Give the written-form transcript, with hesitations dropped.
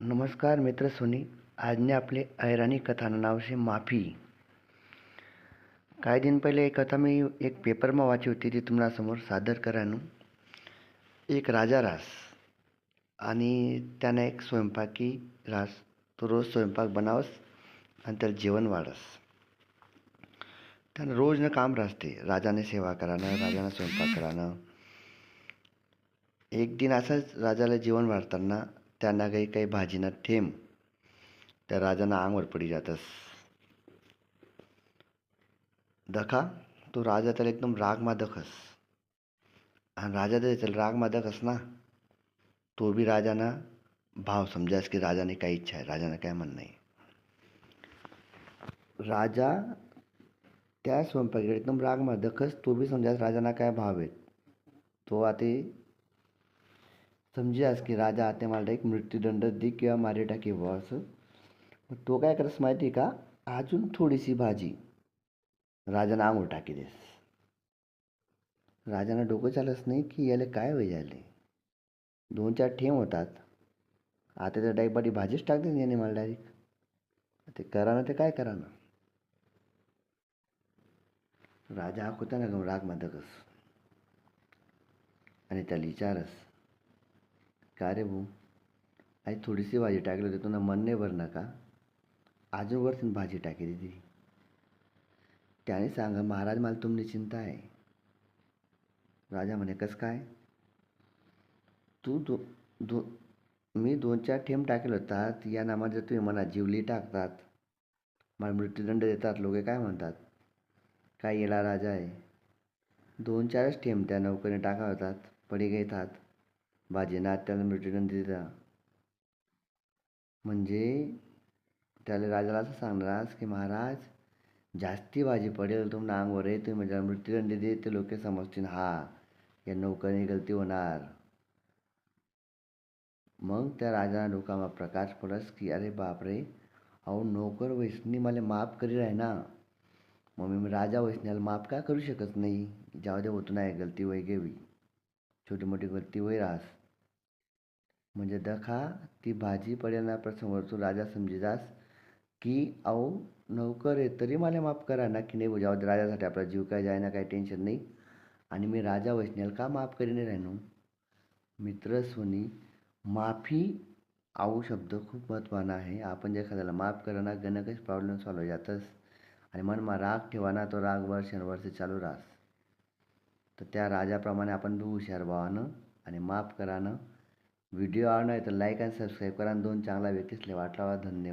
नमस्कार मित्र सुनी. આજને आपले ऐराणी कथानं नाव છે માફી. काही दिन पहिले एक कथा मी एक पेपરમાં વાંચી होती ती तुम्हाला समोर सादर कराનું. एक राजा रास आणि त्यानं एक स्वयंपाकी रास. तो रोज स्वयंपाक बनावस आणि त्याला जेवण वाढस. त्यानं रोजनं काम राहते, राजाने सेवा करानं, राजानं स्वयंपाक करानं. एक दिन असंच राजाला जेवण वाढताना त्यांना काही भाजीना ठेम त्या राजाना अंगवर पडी जातस. दखा तो राजा त्याला एकदम रागमा दखस आणि राजा त्याला रागमा दखस ना, तो बी राजाना भाव समजास की राजाने काय इच्छा आहे, राजाने काय म्हणणं आहे. राजा त्या स्वयंपाकीकडे एकदम रागमा दखस, तो बी समजास राजाना काय भाव आहे. तो आता समजास की राजा आता मला एक मृत्यूदंड दे किंवा मारे टाकी बुवा असं. तो काय करस माहिती का, अजून थोडीशी भाजी राजानं अंगवर टाकी देस. राजानं डोकं चालस नाही की याला काय वय झाले. 2-4 ठेम होतात, आता त्या डाईपाटी भाजीच टाकते याने मला डायरेक्ट. ते करा ते काय करा ना. राजा हा होता ना राग मादकस आणि त्याला विचारस, का रे भाऊ, आई थोडीशी भाजी टाकली होती, तुला मन नाही भरणार का, अजून वरती भाजी टाकी दिली. त्याने सांगा, महाराज मला तुमची चिंता आहे. राजा म्हणे, कस काय. तू मी 2-4 ठेम टाकेल होतात, या नामात जर तुम्ही मला जीवली टाकतात, मला मृत्यूदंड देतात, लोक काय म्हणतात, काय येला राजा आहे. 2-4च ठेम त्या नौकरीने टाका होतात, पडी घेतात भाजीना, त्याला मृत्यूदंड दिला. म्हणजे त्याला राजाला असं सांगणारस की महाराज, जास्ती भाजी पडेल तुम्हाला अंगवर आहे, तुम्ही म्हणजे मृत्यूदंड दे, ते लोक समजतील हा या नौकरीने गलती होणार. मग त्या राजाना डोकामा प्रकाश पडस की अरे बापरे, अहो नोकर वैष्णी मला माफ करी आहे ना, मग मी राजा वैष्ण्याला माफ का करू शकत नाही. जाऊ दे, होतो नाही गलती वय गेवी, छोटी मोठी गलती वय राहस. म्हणजे दखा ती भाजी पडेल प्रसंग तू राजा समजिजास की अहो नौकर आहे तरी मला माफ करा ना, की नाही जाऊ दे, राजासाठी आपला जीव काय जाय ना, काही टेन्शन नाही, आणि मी राजा वैष्ण्याला का माफ करीने राहिनो. मित्र सोनी, माफी आऊ शब्द खूप महत्त्वाना आहे. आपण जे एखाद्याला माफ करा ना, गणकच प्रॉब्लेम सॉल्व हो जातस. आणि मनमा राग ठेवाना, तो राग वर्ष चालू राहस. तर त्या राजाप्रमाणे आपण बी हुशार व्हावं आणि माफ करानं. व्हिडिओ आवडला तर लाईक आणि सबस्क्राईब करा आणि 2 चांगला व्यक्तीसले वाटलावा. धन्यवाद.